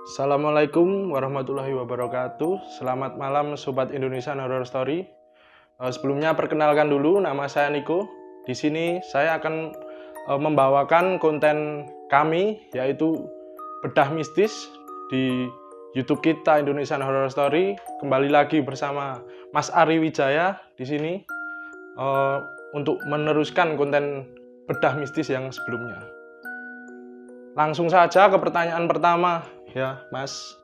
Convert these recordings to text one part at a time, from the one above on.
Assalamualaikum warahmatullahi wabarakatuh. Selamat malam Sobat Indonesia Horror Story. Sebelumnya perkenalkan dulu, nama saya Niko. Di sini saya akan membawakan konten kami, yaitu bedah mistis di YouTube kita Indonesia Horror Story. Kembali lagi bersama Mas Ari Wijaya di sini untuk meneruskan konten bedah mistis yang sebelumnya. Langsung saja ke pertanyaan pertama. Ya, Mas.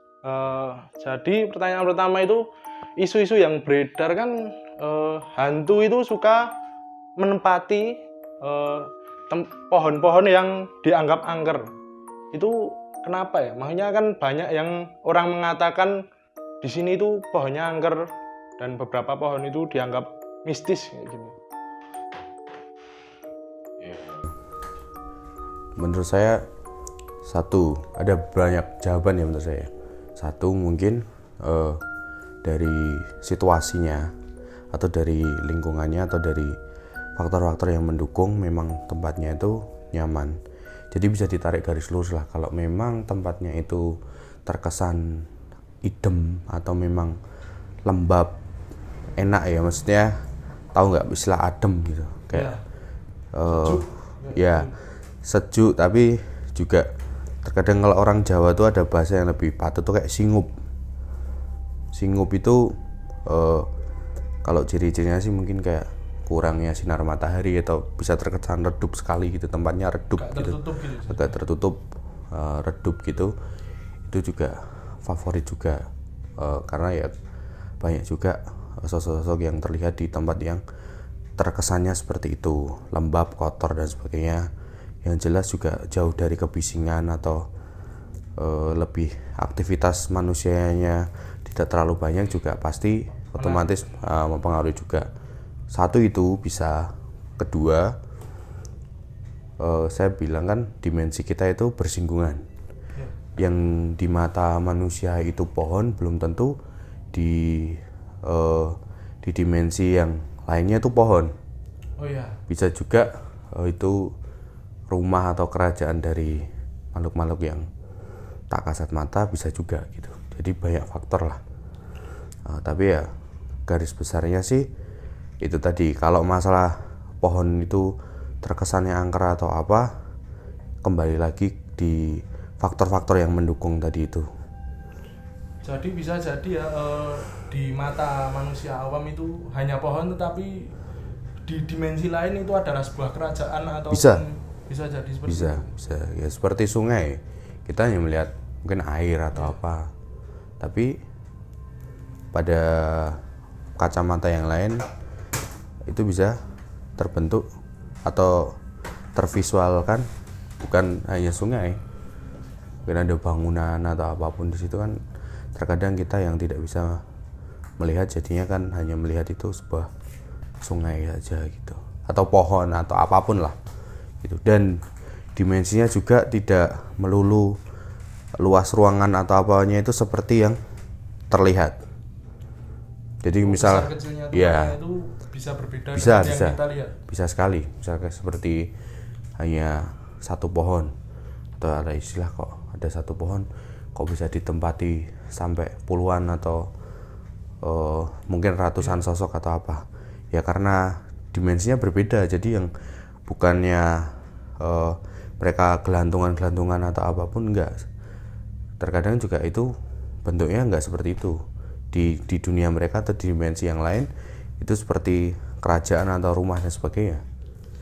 Jadi pertanyaan pertama itu isu-isu yang beredar kan hantu itu suka menempati pohon-pohon yang dianggap angker. Itu kenapa ya? Maksudnya kan banyak yang orang mengatakan di sini itu pohonnya angker dan beberapa pohon itu dianggap mistis kayak gini. Menurut saya ada banyak jawaban ya menurut saya. Satu mungkin dari situasinya atau dari lingkungannya atau dari faktor-faktor yang mendukung memang tempatnya itu nyaman. Jadi bisa ditarik garis lurus lah kalau memang tempatnya itu terkesan idem atau memang lembab, enak ya, maksudnya tahu nggak istilah adem gitu kayak sejuk, tapi juga terkadang kalau orang Jawa tuh ada bahasa yang lebih patut tuh kayak singup itu kalau ciri-cirinya sih mungkin kayak kurangnya sinar matahari atau bisa terkesan redup sekali gitu, tempatnya redup gitu, agak tertutup, redup gitu. Itu juga favorit juga karena ya banyak juga sosok-sosok yang terlihat di tempat yang terkesannya seperti itu, lembab, kotor dan sebagainya. Yang jelas juga jauh dari kebisingan atau lebih aktivitas manusianya tidak terlalu banyak juga pasti otomatis mempengaruhi juga. Satu itu bisa. Kedua, saya bilang kan dimensi kita itu bersinggungan. Yang di mata manusia itu pohon belum tentu di dimensi yang lainnya itu pohon. Bisa juga itu rumah atau kerajaan dari makhluk-makhluk yang tak kasat mata, bisa juga gitu. Jadi banyak faktor lah. Tapi ya garis besarnya sih itu tadi, kalau masalah pohon itu terkesannya angker atau apa, kembali lagi di faktor-faktor yang mendukung tadi itu. Jadi bisa jadi ya di mata manusia awam itu hanya pohon, tetapi di dimensi lain itu adalah sebuah kerajaan atau bisa jadi seperti bisa ya, seperti sungai kita hanya melihat mungkin air atau apa, tapi pada kacamata yang lain itu bisa terbentuk atau tervisualkan bukan hanya sungai, mungkin ada bangunan atau apapun di situ kan. Terkadang kita yang tidak bisa melihat jadinya kan hanya melihat itu sebuah sungai saja gitu, atau pohon atau apapun lah gitu. Dan dimensinya juga tidak melulu luas ruangan atau apanya itu seperti yang terlihat. Jadi misal ya itu bisa berbeda bisa dengan yang kita lihat. Bisa sekali, misalnya seperti hanya satu pohon atau ada istilah kok ada satu pohon kok bisa ditempati sampai puluhan atau mungkin ratusan sosok atau apa ya, karena dimensinya berbeda. Jadi yang bukannya mereka gelantungan atau apapun, enggak. Terkadang juga itu bentuknya enggak seperti itu. Di dunia mereka atau di dimensi yang lain itu seperti kerajaan atau rumah dan sebagainya.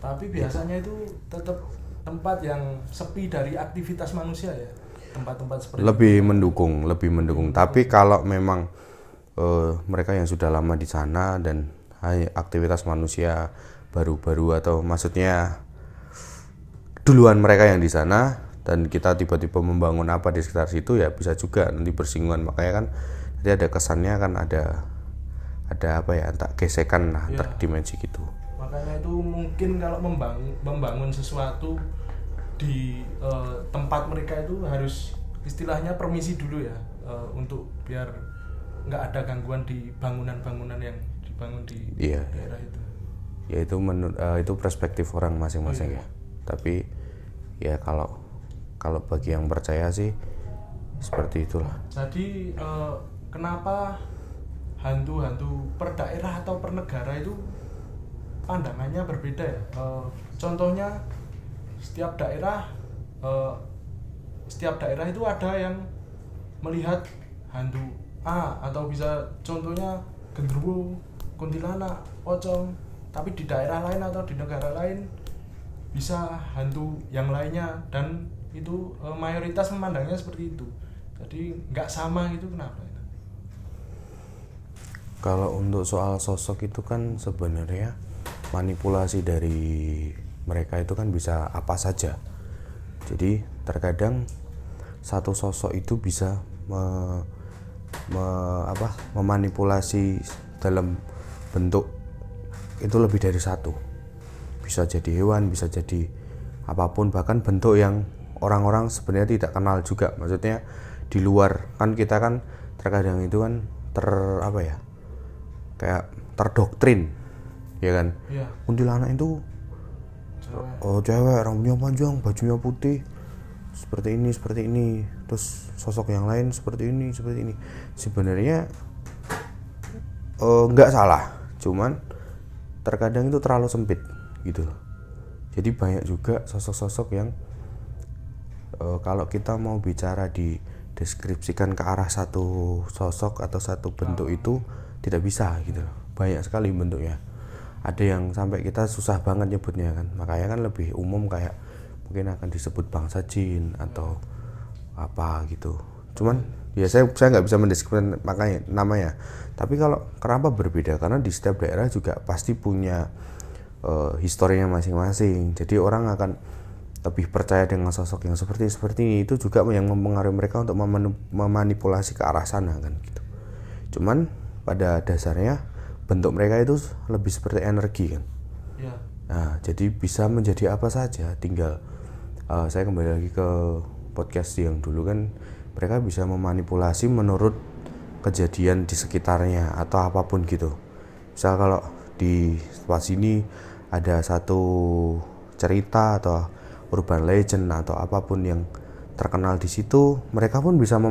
Tapi biasanya itu tetap tempat yang sepi dari aktivitas manusia ya. Tempat-tempat seperti lebih mendukung. Tapi kalau memang mereka yang sudah lama di sana dan aktivitas manusia baru-baru atau maksudnya duluan mereka yang di sana dan kita tiba-tiba membangun apa di sekitar situ, ya bisa juga nanti bersinggungan. Makanya kan nanti ada kesannya kan ada apa ya, tak gesekan lah antar dimensi gitu. Makanya itu mungkin kalau membangun sesuatu di tempat mereka itu harus istilahnya permisi dulu ya, untuk biar nggak ada gangguan di bangunan-bangunan yang dibangun di daerah itu. Ya itu perspektif orang masing-masing ya. Tapi ya kalau bagi yang percaya sih seperti itulah. Jadi kenapa hantu-hantu per daerah atau per negara itu pandangannya berbeda ya? Contohnya setiap daerah itu ada yang melihat hantu A, atau bisa contohnya genderuwo, kuntilanak, pocong. Tapi di daerah lain atau di negara lain bisa hantu yang lainnya, dan itu mayoritas memandangnya seperti itu. Jadi nggak sama gitu, kenapa? Kalau untuk soal sosok itu kan sebenarnya manipulasi dari mereka itu kan bisa apa saja. Jadi terkadang satu sosok itu bisa memanipulasi dalam bentuk itu lebih dari satu. Bisa jadi hewan, bisa jadi apapun, bahkan bentuk yang orang-orang sebenarnya tidak kenal juga. Maksudnya di luar kan, kita kan terkadang itu kan kayak terdoktrin, ya kan? Iya. Kuntilanak itu cewek, rambutnya panjang, bajunya putih, seperti ini, terus sosok yang lain seperti ini. Sebenarnya nggak salah, cuman terkadang itu terlalu sempit gitu loh. Jadi banyak juga sosok-sosok yang kalau kita mau bicara dideskripsikan ke arah satu sosok atau satu bentuk itu tidak bisa gitu loh. Banyak sekali bentuknya. Ada yang sampai kita susah banget nyebutnya kan. Makanya kan lebih umum kayak mungkin akan disebut bangsa jin atau apa gitu. Cuman ya saya nggak bisa mendeskripsikan makanya namanya. Tapi kalau kenapa berbeda, karena di setiap daerah juga pasti punya historinya masing-masing. Jadi orang akan lebih percaya dengan sosok yang seperti ini. Itu juga yang mempengaruhi mereka untuk memanipulasi ke arah sana kan gitu. Cuman pada dasarnya bentuk mereka itu lebih seperti energi kan. Ya. Nah, jadi bisa menjadi apa saja. Tinggal saya kembali lagi ke podcast yang dulu kan, mereka bisa memanipulasi menurut kejadian di sekitarnya atau apapun gitu. Misal kalau di tempat sini ada satu cerita atau urban legend atau apapun yang terkenal di situ, mereka pun bisa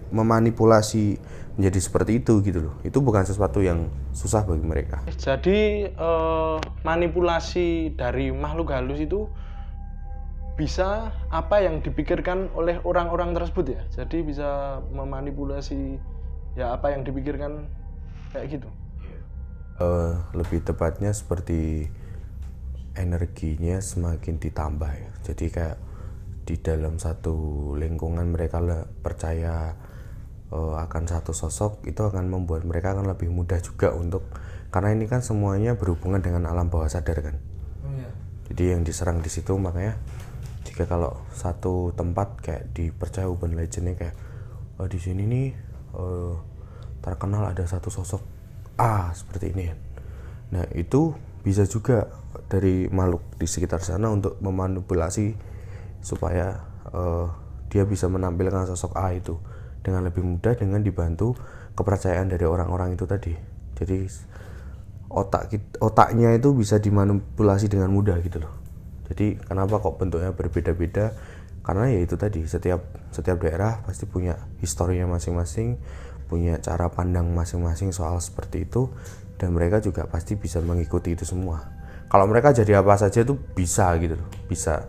memanipulasi menjadi seperti itu gitu loh. Itu bukan sesuatu yang susah bagi mereka. Jadi manipulasi dari makhluk halus itu bisa apa yang dipikirkan oleh orang-orang tersebut ya. Jadi bisa memanipulasi ya apa yang dipikirkan kayak gitu. Lebih tepatnya seperti energinya semakin ditambah ya. Jadi kayak di dalam satu lingkungan mereka percaya akan satu sosok, itu akan membuat mereka akan lebih mudah juga untuk, karena ini kan semuanya berhubungan dengan alam bawah sadar kan. Iya. Jadi yang diserang di situ, makanya jika kalau satu tempat kayak dipercaya urban legendnya kayak di sini nih terkenal ada satu sosok seperti ini. Nah itu bisa juga dari makhluk di sekitar sana untuk memanipulasi supaya dia bisa menampilkan sosok A itu dengan lebih mudah dengan dibantu kepercayaan dari orang-orang itu tadi. Jadi otaknya itu bisa dimanipulasi dengan mudah gitu loh. Jadi kenapa kok bentuknya berbeda-beda? Karena ya itu tadi, setiap daerah pasti punya historinya masing-masing, punya cara pandang masing-masing soal seperti itu, dan mereka juga pasti bisa mengikuti itu semua. Kalau mereka jadi apa saja itu bisa gitu loh, bisa.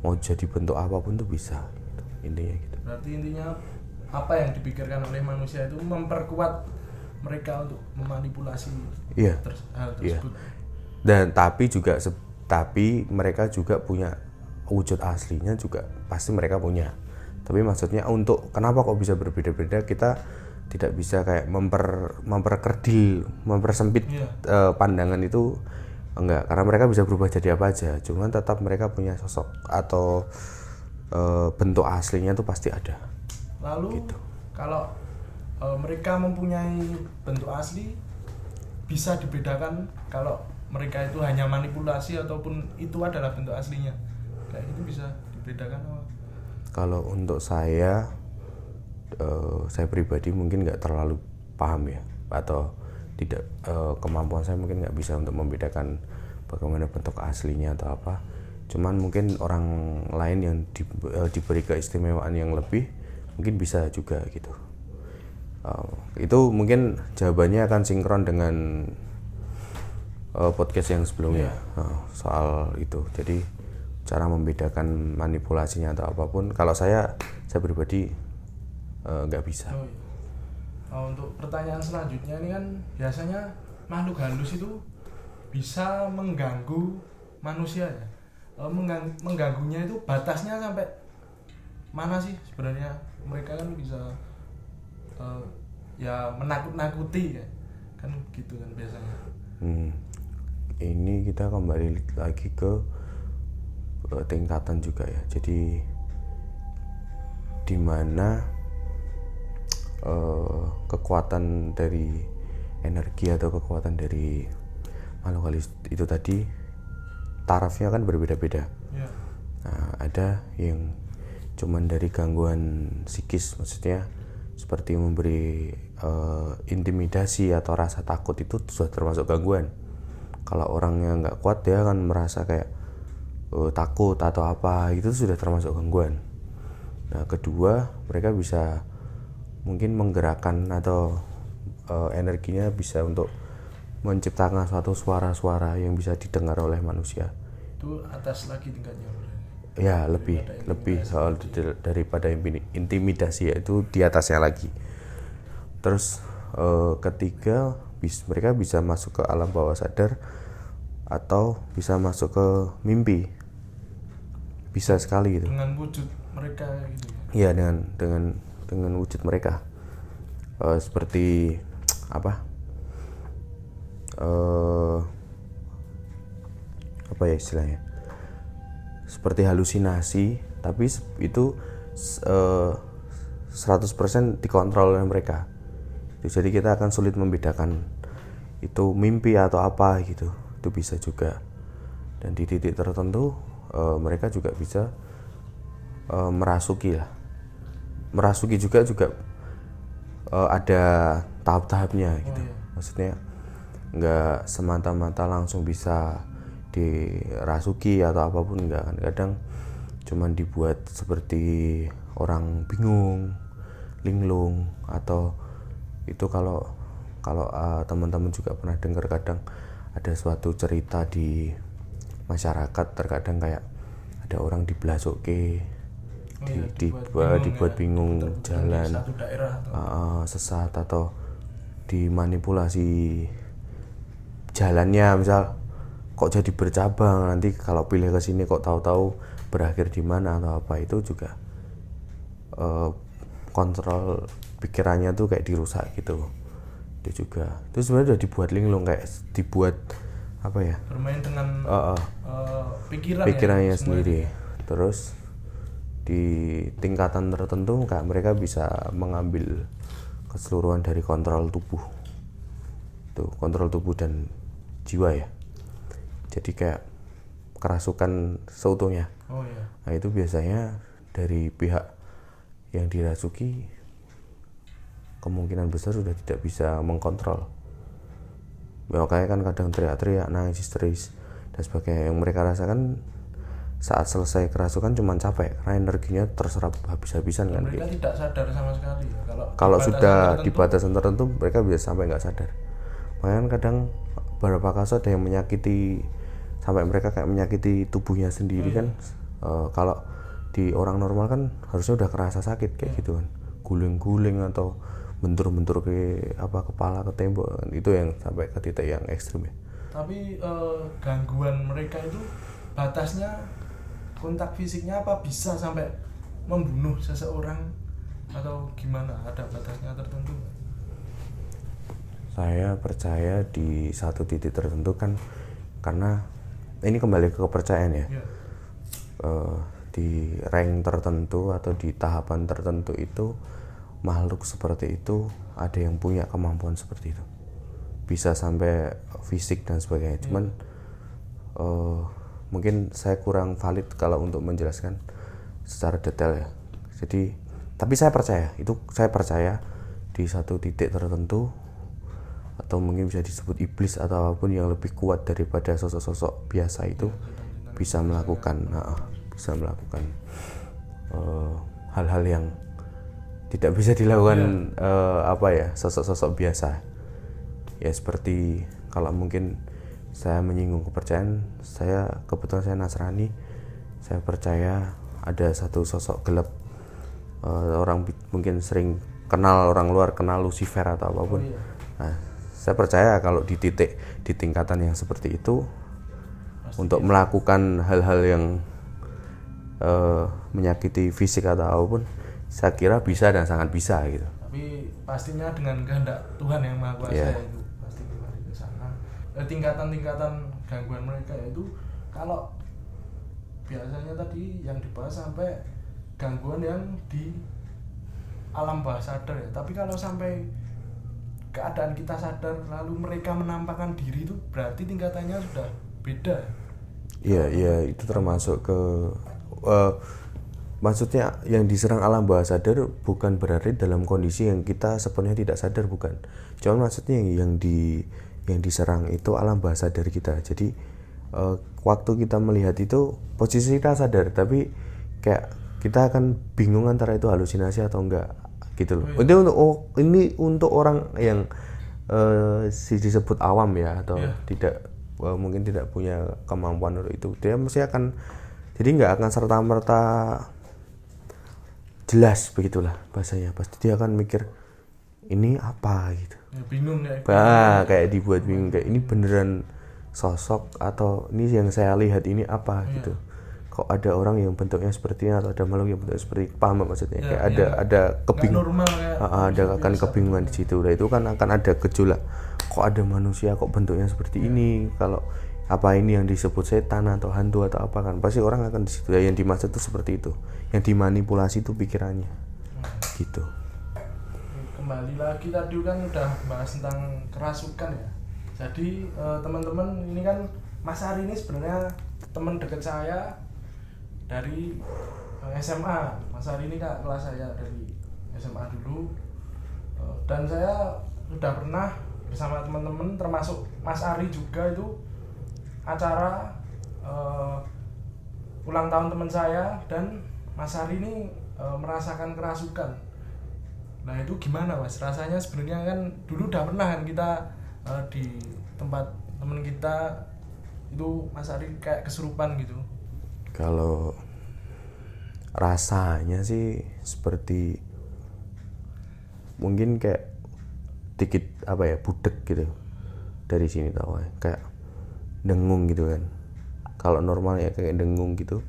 Mau jadi bentuk apapun tuh bisa gitu. Intinya gitu. Berarti intinya apa yang dipikirkan oleh manusia itu memperkuat mereka untuk memanipulasi hal tersebut. Iya. Dan tapi mereka juga punya wujud aslinya juga pasti mereka punya. Tapi maksudnya untuk kenapa kok bisa berbeda-beda, kita tidak bisa kayak memperkerdil, mempersempit pandangan itu enggak, karena mereka bisa berubah jadi apa aja. Cuman tetap mereka punya sosok atau bentuk aslinya itu pasti ada. Lalu gitu. Kalau mereka mempunyai bentuk asli, bisa dibedakan kalau mereka itu hanya manipulasi ataupun itu adalah bentuk aslinya. Kayak itu bisa dibedakan apa? Kalau untuk saya pribadi mungkin nggak terlalu paham ya, atau tidak, kemampuan saya mungkin nggak bisa untuk membedakan bagaimana bentuk aslinya atau apa. Cuman mungkin orang lain yang diberi keistimewaan yang lebih mungkin bisa juga gitu. Itu mungkin jawabannya akan sinkron dengan podcast yang sebelumnya soal itu. Jadi cara membedakan manipulasinya atau apapun, kalau saya pribadi nggak bisa. Untuk pertanyaan selanjutnya ini kan biasanya makhluk halus itu bisa mengganggu manusia ya. Mengganggunya itu batasnya sampai mana sih sebenarnya? Mereka kan bisa ya menakut-nakuti ya, kan gitu kan biasanya. Ini kita kembali lagi ke tingkatan juga ya. Jadi di mana kekuatan dari energi atau kekuatan dari makhluk halus itu tadi tarafnya kan berbeda-beda. Nah, ada yang cuman dari gangguan psikis, maksudnya seperti memberi intimidasi atau rasa takut, itu sudah termasuk gangguan. Kalau orangnya nggak kuat, dia akan merasa kayak takut atau apa, itu sudah termasuk gangguan. Nah, kedua, mereka bisa mungkin menggerakkan atau energinya bisa untuk menciptakan suatu suara-suara yang bisa didengar oleh manusia. Itu atas lagi tingkatnya. Ya, lebih soal daripada intimidasi, yaitu di atasnya lagi. Terus ketiga, mereka bisa masuk ke alam bawah sadar atau bisa masuk ke mimpi. Bisa sekali gitu. Dengan wujud mereka gitu. Iya, dengan wujud mereka. Seperti apa? Apa ya istilahnya? Seperti halusinasi, tapi itu 100% dikontrol oleh mereka. Jadi kita akan sulit membedakan itu mimpi atau apa gitu. Itu bisa juga. Dan di titik tertentu mereka juga bisa merasuki lah. Merasuki juga ada tahap-tahapnya gitu. Maksudnya nggak semata-mata langsung bisa dirasuki atau apapun, enggak kan. Kadang cuman dibuat seperti orang bingung, linglung, atau itu kalau teman-teman juga pernah dengar, kadang ada suatu cerita di masyarakat, terkadang kayak ada orang dibelasuki, dibuat bingung jalan, sesat, atau dimanipulasi jalannya, misal kok jadi bercabang, nanti kalau pilih ke sini kok tahu-tahu berakhir di mana atau apa. Itu juga kontrol pikirannya tuh kayak dirusak gitu. Itu juga, itu sebenarnya udah dibuat linglung, kayak dibuat apa ya, bermain dengan pikirannya sendiri. Terus di tingkatan tertentu kayak mereka bisa mengambil keseluruhan dari kontrol tubuh, tuh kontrol tubuh dan jiwa ya. Jadi kayak kerasukan seutuhnya. Nah, itu biasanya dari pihak yang dirasuki kemungkinan besar sudah tidak bisa mengkontrol. Makanya kan kadang teriak-teriak, nangis histeris dan sebagainya. Yang mereka rasakan saat selesai kerasukan cuma capek, karena energinya terserap habis-habisan kan. Mereka tidak sadar sama sekali ya. Kalau sudah di batasan tertentu mereka bisa sampai nggak sadar. Makanya kadang beberapa kasus ada yang menyakiti, sampai mereka kayak menyakiti tubuhnya sendiri kan. Kalau di orang normal kan harusnya udah kerasa sakit kayak gitu kan, guling-guling atau bentur-bentur ke kepala ke tembok kan. Itu yang sampai ke titik yang ekstrim ya. Tapi gangguan mereka itu batasnya, kontak fisiknya apa bisa sampai membunuh seseorang atau gimana? Ada batasnya tertentu? Saya percaya di satu titik tertentu kan, karena ini kembali ke kepercayaan ya. Di rank tertentu atau di tahapan tertentu itu, makhluk seperti itu ada yang punya kemampuan seperti itu, bisa sampai fisik dan sebagainya. Cuman mungkin saya kurang valid kalau untuk menjelaskan secara detail ya. Jadi tapi saya percaya di satu titik tertentu, atau mungkin bisa disebut iblis atau apapun yang lebih kuat daripada sosok-sosok biasa itu, bisa melakukan hal-hal yang tidak bisa dilakukan apa ya, sosok-sosok biasa. Ya seperti kalau mungkin saya menyinggung kepercayaan, saya kebetulan saya Nasrani, saya percaya ada satu sosok gelap. Orang mungkin sering kenal, orang luar kenal Lucifer atau apapun. Nah, saya percaya kalau di tingkatan yang seperti itu untuk melakukan hal-hal yang menyakiti fisik atau apapun, saya kira bisa dan sangat bisa gitu. Tapi pastinya dengan kehendak Tuhan yang Maha Kuasa itu pasti kembali ke sana. Tingkatan-tingkatan gangguan mereka itu kalau biasanya tadi yang dibahas sampai gangguan yang di alam bawah sadar ya. Tapi kalau sampai keadaan kita sadar lalu mereka menampakkan diri itu berarti tingkatannya sudah beda. Iya, itu termasuk ke maksudnya yang diserang alam bawah sadar bukan berarti dalam kondisi yang kita sepenuhnya tidak sadar, bukan. Cuma maksudnya yang diserang itu alam bawah sadar kita. Jadi waktu kita melihat itu posisi kita sadar, tapi kayak kita akan bingung antara itu halusinasi atau enggak gitu loh. Ini untuk orang yang disebut awam ya, atau tidak mungkin tidak punya kemampuan untuk itu. Dia mesti akan, jadi nggak akan serta-merta jelas begitulah bahasanya. Pasti dia akan mikir ini apa gitu. Ya, bingung ya. Kayak dibuat bingung, kayak ini beneran sosok atau ini yang saya lihat ini apa gitu. Kok ada orang yang bentuknya seperti ini atau ada makhluk yang bentuknya seperti, paham maksudnya? Kayak ada kebingungan, ada akan kebingungan di situ. Nah, itu kan akan ada gejolak. Kok ada manusia kok bentuknya seperti ini? Kalau apa ini yang disebut setan atau hantu atau apa, kan pasti orang akan di situ. Ya, yang dimaksud itu seperti itu. Yang dimanipulasi itu pikirannya. Gitu. Kembali lagi tadi kan udah bahas tentang kerasukan ya. Jadi teman-teman, ini kan Mas Ari ini sebenarnya teman dekat saya dari SMA. Mas Ari ini kak kelas saya dari SMA dulu. Dan saya sudah pernah bersama teman-teman termasuk Mas Ari juga itu acara ulang tahun teman saya, dan Mas Ari ini merasakan kerasukan. Nah itu gimana Mas? Rasanya sebenarnya kan dulu udah pernah kan kita di tempat teman kita itu Mas Ari kayak kesurupan gitu. Kalau rasanya sih seperti mungkin kayak dikit apa ya, budek gitu dari sini tau ya, kayak dengung gitu kan. Kalau normal ya kayak dengung gitu,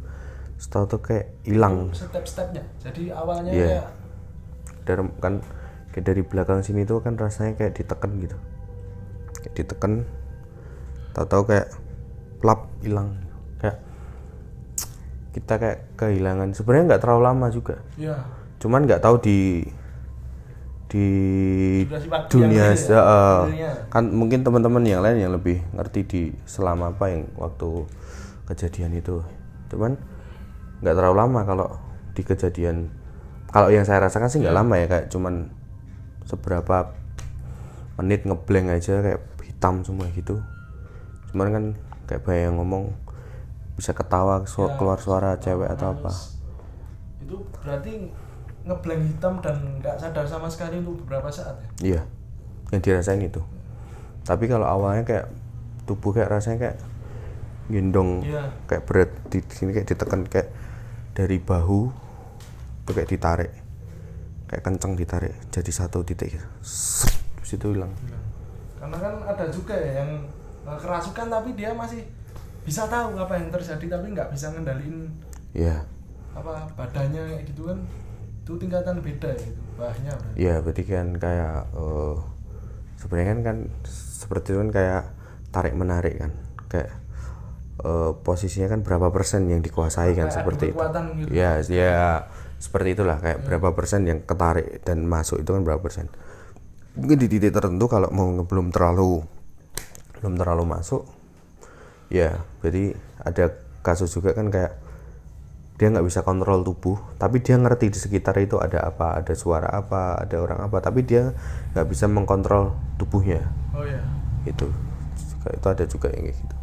setelah itu kayak hilang step-stepnya. Jadi awalnya kayak dari belakang sini tuh kan rasanya kayak ditekan gitu, kayak ditekan, tahu-tahu kayak plap hilang, kayak kita kayak kehilangan. Sebenarnya nggak terlalu lama juga, cuman nggak tahu di dunia kan mungkin teman-teman yang lain yang lebih ngerti di selama apa yang waktu kejadian itu. Cuman nggak terlalu lama kalau di kejadian. Kalau yang saya rasakan sih nggak lama ya, kayak cuman seberapa menit ngeblank aja, kayak hitam semua gitu. Cuman kan kayak banyak yang ngomong, bisa ketawa, keluar suara cewek atau apa. Itu berarti ngeblank hitam dan nggak sadar sama sekali untuk beberapa saat ya? Iya, yang dirasain itu. Tapi kalau awalnya kayak tubuh kayak rasanya kayak gendong, kayak berat di sini, kayak ditekan, kayak dari bahu tuh kayak ditarik, kayak kenceng ditarik jadi satu titik gitu. Terus itu hilang. Karena kan ada juga ya yang kerasukan tapi dia masih bisa tahu apa yang terjadi tapi nggak bisa ngendaliin apa badannya kayak gitu kan. Itu tingkatan beda ya itu bahnya. Iya, berarti kan kayak sebenarnya kan seperti itu kan kayak tarik menarik kan, kayak posisinya kan berapa persen yang dikuasai kan, seperti itu. Gitu. Ya seperti itulah, kayak berapa persen yang ketarik dan masuk itu kan berapa persen. Mungkin di titik tertentu kalau mau belum terlalu masuk, ya berarti ada kasus juga kan kayak dia nggak bisa kontrol tubuh, tapi dia ngerti di sekitar itu ada apa, ada suara apa, ada orang apa, tapi dia nggak bisa mengkontrol tubuhnya. Itu ada juga yang kayak gitu.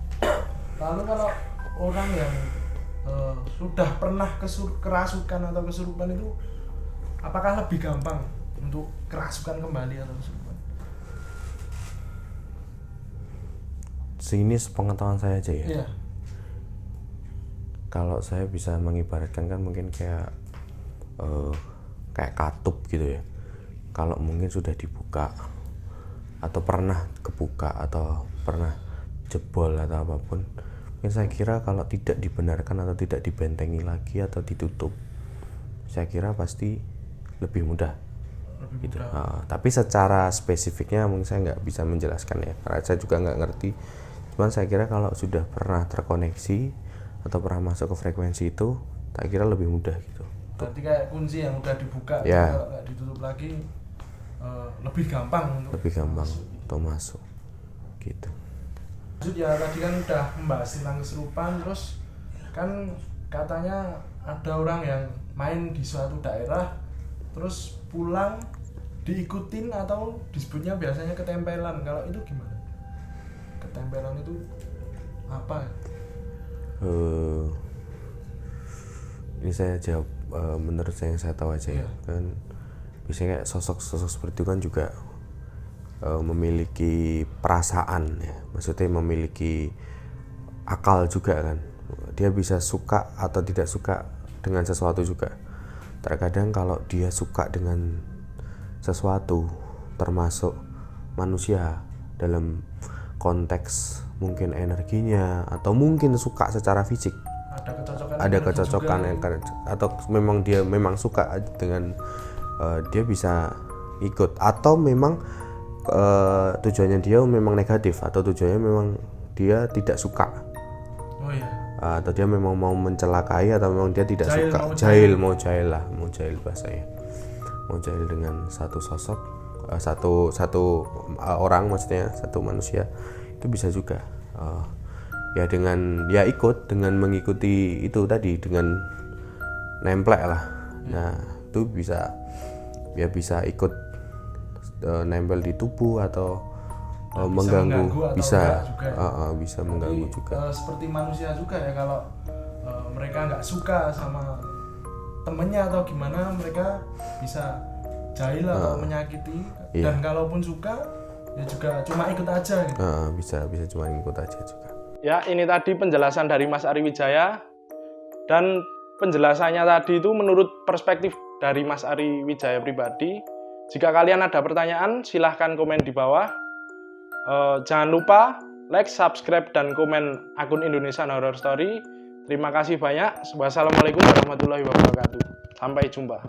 Lalu kalau orang yang sudah pernah kerasukan atau kesurupan itu apakah lebih gampang untuk kerasukan kembali atau kesurupan? Sini sepengetahuan saya aja ya. Iya. Kalau saya bisa mengibaratkan kan mungkin kayak katup gitu ya. Kalau mungkin sudah dibuka atau pernah kebuka atau pernah jebol atau apapun, mungkin saya kira kalau tidak dibenarkan atau tidak dibentengi lagi atau ditutup, saya kira pasti lebih mudah. Gitu. Tapi secara spesifiknya mungkin saya nggak bisa menjelaskan ya, karena saya juga nggak ngerti. Cuman saya kira kalau sudah pernah terkoneksi atau pernah masuk ke frekuensi itu, tak kira lebih mudah gitu. Berarti kayak kunci yang udah dibuka, ya. Kalau nggak ditutup lagi lebih gampang untuk masuk gitu. Maksud ya tadi kan udah membahas tentang kesurupan, terus kan katanya ada orang yang main di suatu daerah terus pulang diikutin atau disebutnya biasanya ketempelan. Kalau itu gimana? Ketempelan itu apa? Ini saya jawab menurut saya yang saya tahu aja ya. Kan biasanya kayak sosok-sosok seperti itu kan juga memiliki perasaan ya, maksudnya memiliki akal juga kan. Dia bisa suka atau tidak suka dengan sesuatu juga. Terkadang kalau dia suka dengan sesuatu, termasuk manusia dalam konteks mungkin energinya atau mungkin suka secara fisik, ada kecocokan yang atau memang dia memang suka dengan dia bisa ikut, atau memang tujuannya dia memang negatif atau tujuannya memang dia tidak suka. Atau dia memang mau mencelakai atau memang dia tidak suka, mau jahil bahasanya, mau jahil dengan satu sosok, satu orang, maksudnya satu manusia, itu bisa juga ya dengan ya ikut dengan mengikuti itu tadi, dengan nemplek lah. Nah itu bisa ya bisa ikut nempel di tubuh atau mengganggu, bisa mengganggu juga. Seperti manusia juga ya, kalau mereka nggak suka sama temennya atau gimana, mereka bisa jahil atau menyakiti. Dan kalaupun suka ya juga cuma ikut aja gitu. Bisa cuma ikut aja juga. Ya, ini tadi penjelasan dari Mas Ari Wijaya, dan penjelasannya tadi itu menurut perspektif dari Mas Ari Wijaya pribadi. Jika kalian ada pertanyaan, silahkan komen di bawah. Jangan lupa like, subscribe, dan komen akun Indonesian Horror Story. Terima kasih banyak. Wassalamualaikum warahmatullahi wabarakatuh. Sampai jumpa.